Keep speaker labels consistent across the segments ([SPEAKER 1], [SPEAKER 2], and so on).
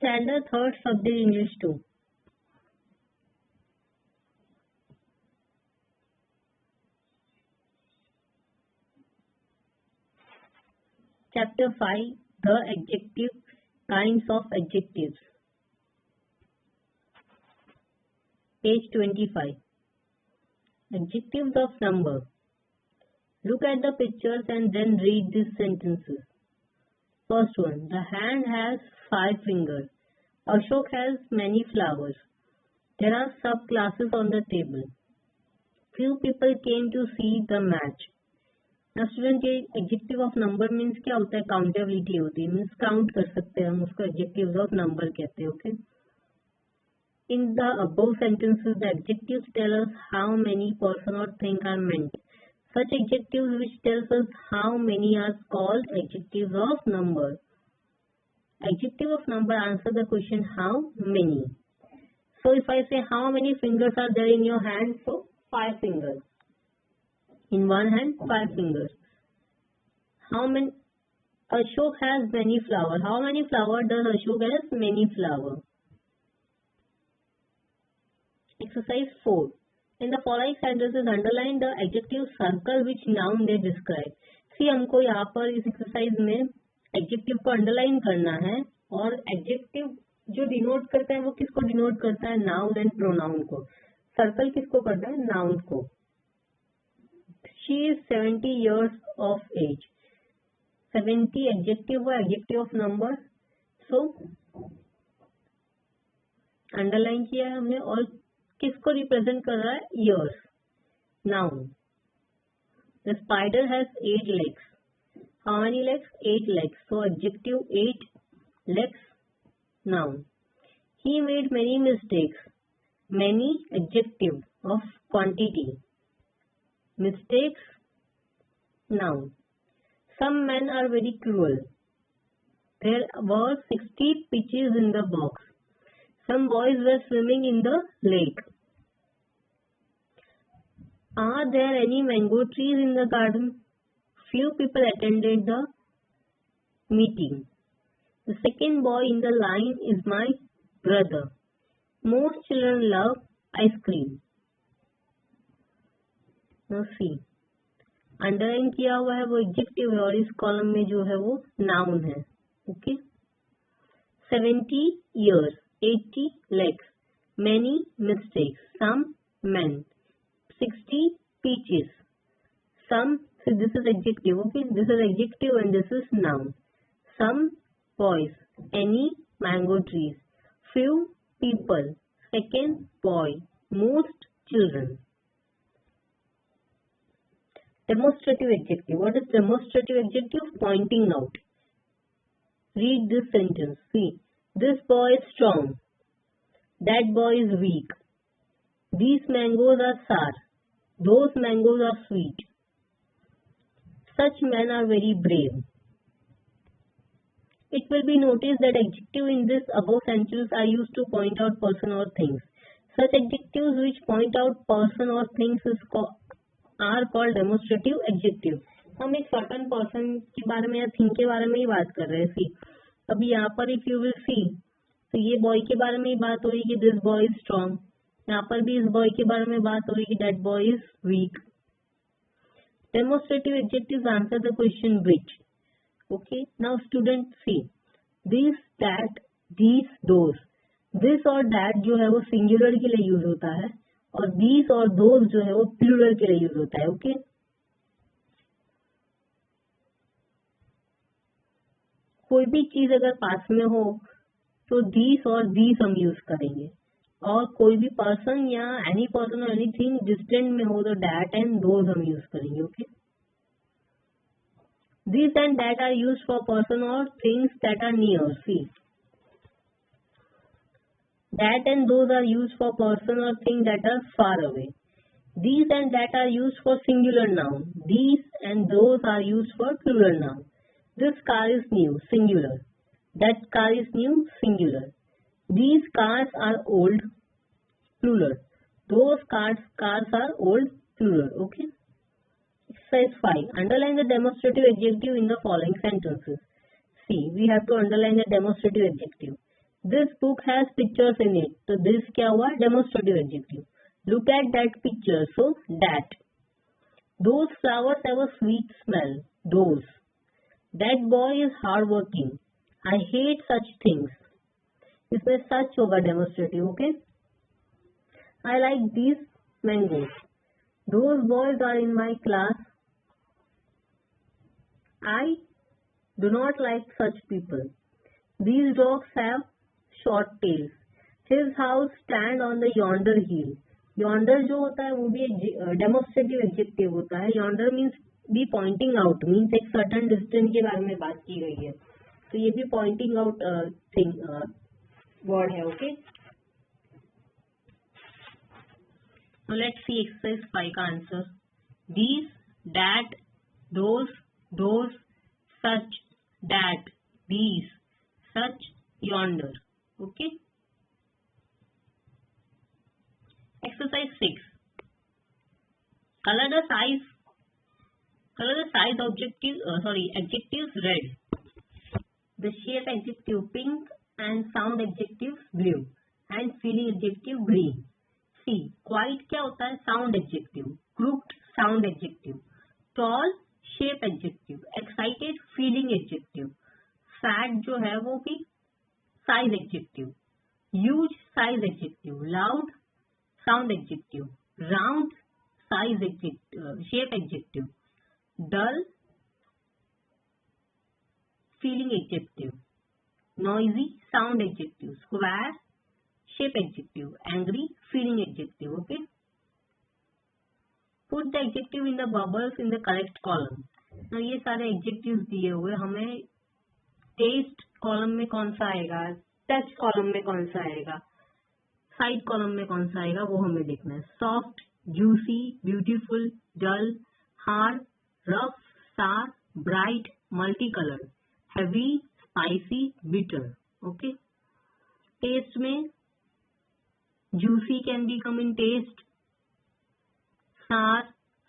[SPEAKER 1] Standard third subject English 2. Chapter 5. The adjective kinds of adjectives. Page 25. Adjectives of number. Look at the pictures and then read these sentences. First one. The hand has 5 fingers. Ashok has many flowers. There are subclasses on the table. Few people came to see the match. Now student, ये adjective of number means क्या होता है? Countability होती है, means count कर सकते हैं हम उसको, adjectives of number कहते हैं. Okay. In the above sentences, the adjectives tell us how many person or thing are meant. Such adjectives which tells us how many are called adjectives of number. Adjective of number answer the question how many. So if I say how many fingers are there in your hand, so 5 fingers. In one hand, 5 fingers. How many? Ashok has many flowers. How many flowers does Ashok has? Many flowers. Exercise 4. In the following sentences, underline the adjective circle which noun they describe. See, हमको यहाँ पर इस exercise में adjective को underline करना है और adjective जो denote करता है वो किसको denote करता है? Noun and pronoun को. Circle किसको करता है? Noun को. She is 70 years of age. 70 adjective or adjective of number. So underline किया है हमने और किसको रिप्रेजेंट कर रहा है? Years. Noun. The spider has 8 legs. How many legs? 8 legs. So adjective 8 legs. Noun. He made many mistakes. Many adjective of quantity. Mistakes. Noun. Some men are very cruel. There were 60 pitches in the box. Some boys were swimming in the lake. Are there any mango trees in the garden? Few people attended the meeting. The second boy in the line is my brother. Most children love ice cream. Now see. Underline किया हुआ है वो adjective है और इस column में जो है वो नाउन है. Okay. 70 years, 80 legs, many mistakes, some men, 60 peaches, some. So this is adjective. Okay, this is adjective and this is noun. Some boys, any mango trees, few people, second boy, most children. Demonstrative adjective. What is demonstrative adjective? Pointing out. Read this sentence. See, this boy is strong. That boy is weak. These mangoes are sour. Those mangoes are sweet. Such men are very brave. It will be noticed that adjectives in this above sentence are used to point out person or things. Such adjectives which point out person or things are called demonstrative adjective. हम एक certain person के बारे में या thing के बारे में ही बात कर रहे हैं. See, अभी यहाँ पर if you will see, तो ये boy के बारे में ही बात हो रही है कि this boy is strong. यहाँ पर भी इस boy के बारे में बात हो रही है कि that boy is weak. Demonstrative adjectives answer the question which. Okay. Now student see, this, that, these, those. This और that जो है वो singular के लिए यूज होता है और these और those जो है वो plural के लिए यूज होता है. ओके. कोई भी चीज अगर पास में हो तो these और these हम यूज करेंगे और कोई भी पर्सन या एनी पर्सन और एनीथिंग डिस्टेंट में हो तो that and those हम यूज करेंगे. Okay. These and that are used for person or things that are near. See, that and those are used for person or things that are far away. These and that are used for singular noun. These and those are used for plural noun. This car is new, singular. That car is new, singular. These cars are old, plural. Those cars are old, plural. Okay. Exercise 5. Underline the demonstrative adjective in the following sentences. See, we have to underline the demonstrative adjective. This book has pictures in it. तो this क्या हुआ? Demonstrative adjective. Look at that picture. So that. Those flowers have a sweet smell. Those. That boy is hardworking. I hate such things. इसमें such होगा demonstrative. Okay. I like these mangoes. Those boys are in my class. I do not like such people. These dogs have short tails. His house stand on the yonder hill. Yonder जो होता है वो भी एक demonstrative adjective होता है. Yonder means be pointing out, means एक certain distance के बारे में बात की गई है. तो ये भी pointing out thing word है. Okay. Now let's see exercise 5 का answer. These, that, those, such, that, these, such, yonder. Okay. Exercise 6. Color the size adjectives red. The shape adjective pink and sound adjective blue and feeling adjective green. See, quiet क्या होता है? Sound adjective. Crooked sound adjective. Tall shape adjective. Excited feeling adjective. Fat जो है वो भी size adjective. Huge size adjective. Loud sound adjective. Round size adjective. Shape adjective. Dull feeling adjective. Noisy sound adjective. Square shape adjective. Angry feeling adjective. Okay. Put the adjective in the bubbles in the correct column. Now ये सारे adjectives दिए हुए हमें test column में कौन सा आएगा, touch column में कौन सा आएगा, साइड कॉलम में कौन सा आएगा वो हमें देखना है. Soft, juicy, beautiful, dull, hard, rough, sour, bright, multi colour, heavy, spicy, bitter. Okay. Taste में juicy can be come in taste, sour,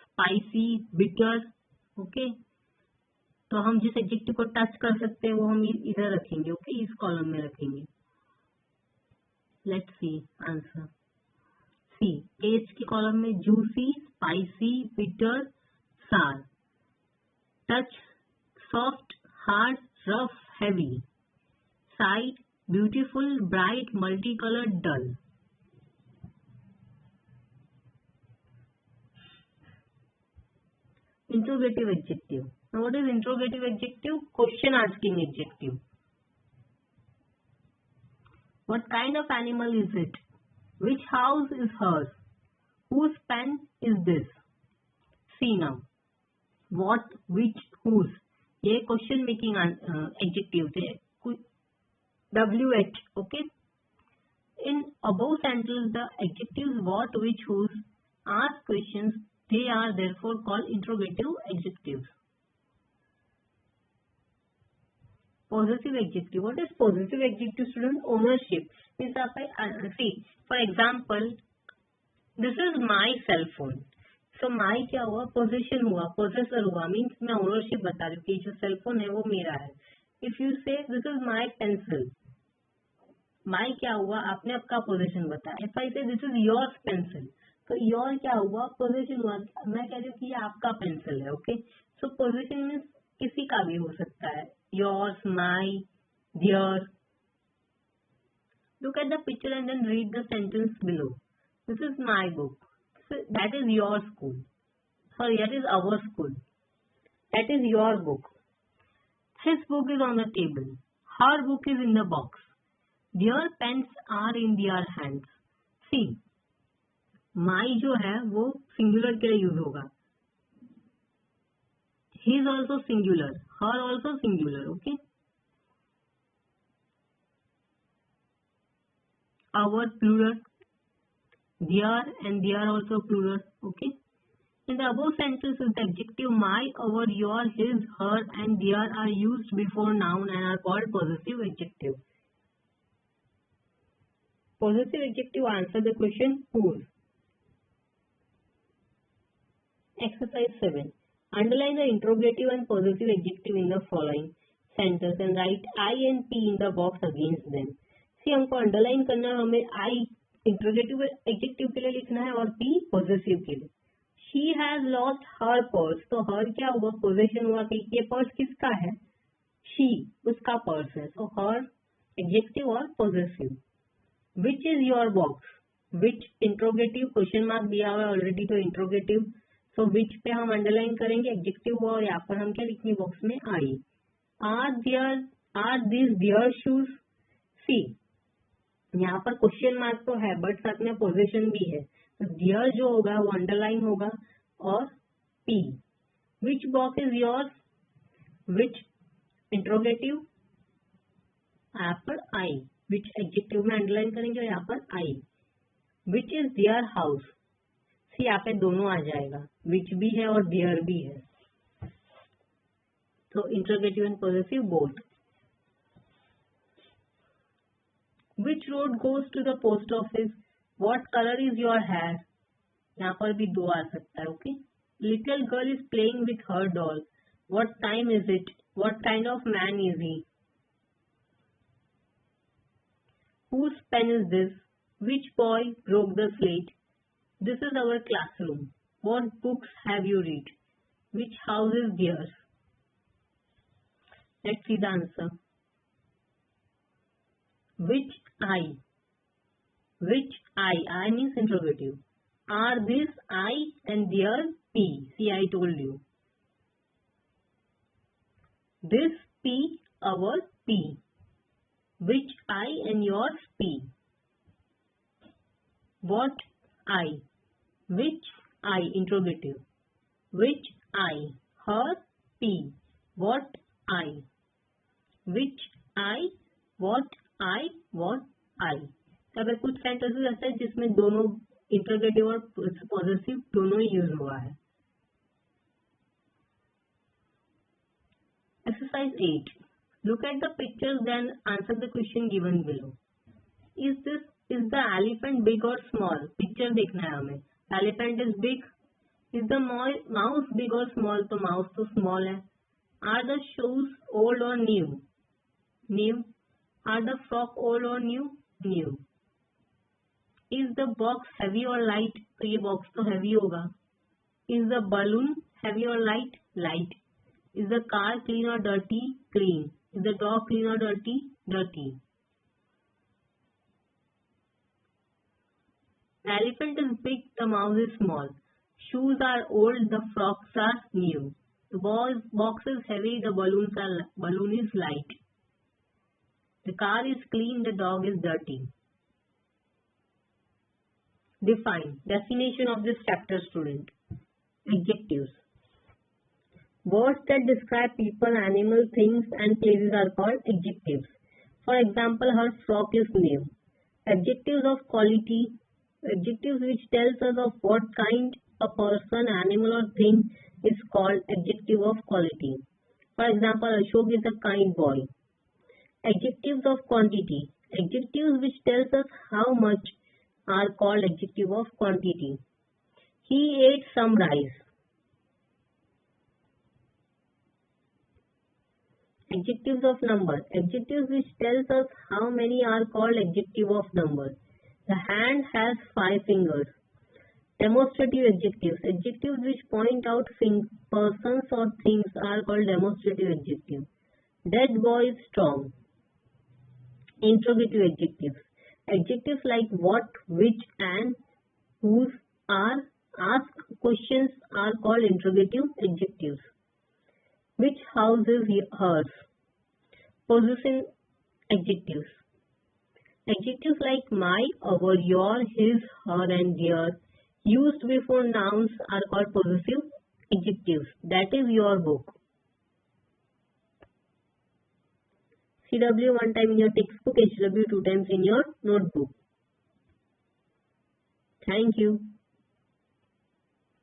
[SPEAKER 1] spicy, bitter. Okay. तो हम जिस एडजेक्टिव को टच कर सकते हैं वो हम इधर रखेंगे. ओके. इस कॉलम में रखेंगे. Let's see answer. See, taste की कॉलम में juicy, spicy, bitter, sour. Touch, soft, hard, rough, heavy. Sight, beautiful, bright, multi colour, dull. Interrogative adjective. Now what is interrogative adjective? Question asking adjective. What kind of animal is it? Which house is hers? Whose pen is this? See now. What, which, whose. ये question making adjectives है. WH. Okay. In above sentence, the adjectives what, which, whose ask questions. They are therefore called interrogative adjectives. Possessive adjective. What is possessive adjective, student? Ownership. Means see, for example, this is my cell phone. So my क्या हुआ? Possession हुआ, possessor हुआ. Means मैं ownership बता रही हूँ कि जो cell phone है वो मेरा है. If you say this is my pencil, my क्या हुआ? आपने आपका possession बताया. If I say this is your pencil, तो योर क्या हुआ? पोजीशन हुआ. मैं कह रही हूँ कि ये आपका पेंसिल है. ओके. सो पोजीशन मीन्स किसी का भी हो सकता है. Yours, my, their. Look at the picture and then read the sentence below. This is my book. That is your school. Sorry, that is our school. That is your book. His book is on the table. Her book is in the box. Their pens are in their hands. See, my जो है वो singular के लिए use होगा. His also singular, her also singular. Okay. Our plural, their and their also plural. Okay. In the above sentences, the adjective my, our, your, his, her and their are used before noun and are called possessive adjective. Possessive adjective answer the question whose. Exercise 7. Underline the interrogative and possessive adjective in the following sentence and write I and P in the box against them. सी हमको underline करना है, हमें आई interrogative adjective के लिए लिखना है और P possessive के लिए। She has lost her purse, तो हर क्या हुआ, पोजेशन हुआ कि ये पर्स किसका है, शी उसका पर्स है, सो हर एडजेक्टिव और possessive. Which is your box, which interrogative, question mark दिया हुआ है ऑलरेडी तो इंट्रोगेटिव, सो विच पे हम अंडरलाइन करेंगे, एडजेक्टिव हुआ और यहाँ पर हम क्या लिखेंगे बॉक्स में आई। आर दिस देयर शूज, सी यहाँ पर क्वेश्चन मार्क तो है बट साथ में पोजीशन भी है, तो देयर जो होगा वो अंडरलाइन होगा और P. Which box is yours, which interrogative, यहाँ पर आई, विच एडजेक्टिव में अंडरलाइन करेंगे और यहाँ पर आई। विच इज देयर हाउस, सी यहाँ पे दोनों आ जाएगा, विच भी है और देयर भी है, तो interrogative and possessive both. Which road goes to the post office? What color is your hair? यहाँ पर भी दो आ सकता है, okay. Little girl is playing with her doll. What time is it? What kind of man is he? Whose pen is this? Which boy broke the slate? This is our classroom. What books have you read? Which house is theirs? Let's see the answer. Which I? Which I means interrogative. Are this I and their P? See, I told you. This P, our P. Which I and yours P. What I? Which I, interrogative. Which I? Her P. What I? Which I? What I? What I? तब कुछ sentences ऐसे हैं जिसमें दोनों interrogative और possessive दोनों ही use हुआ है। Exercise 8, look at the pictures then answer the question given below. Is the elephant big or small, picture देखना है हमें। Elephant is big. Is the mouse big or small, तो माउस तो small है। Are the shoes old or new, new. Are the frock old or new? New. Is the box heavy or light? तो ये box तो heavy होगा। Is the balloon heavy or light? Light. Is the car clean or dirty? Clean. Is the dog clean or dirty? Dirty. The elephant is big, the mouse is small. Shoes are old, the frocks are new. The box is heavy, the balloon is light. The car is clean, the dog is dirty. Define. Definition of this chapter, student. Adjectives. Words that describe people, animals, things and places are called adjectives. For example, her frock is new. Adjectives of quality. Adjectives which tells us of what kind a person, animal or thing is called adjective of quality. For example, Ashok is a kind boy. Adjectives of quantity. Adjectives which tells us how much are called adjective of quantity. He ate some rice. Adjectives of number. Adjectives which tells us how many are called adjective of number. The hand has 5 fingers. Demonstrative adjectives. Adjectives which point out persons or things are called demonstrative adjective. That boy is strong. Interrogative adjectives. Adjectives like what, which, and, whose, are, ask questions are called interrogative adjectives. Which house is hers? Possessive adjectives. Adjectives like my, our, your, his, her, and their used before nouns are called possessive adjectives. That is your book. CW 1 time in your textbook, HW 2 times in your notebook. Thank you.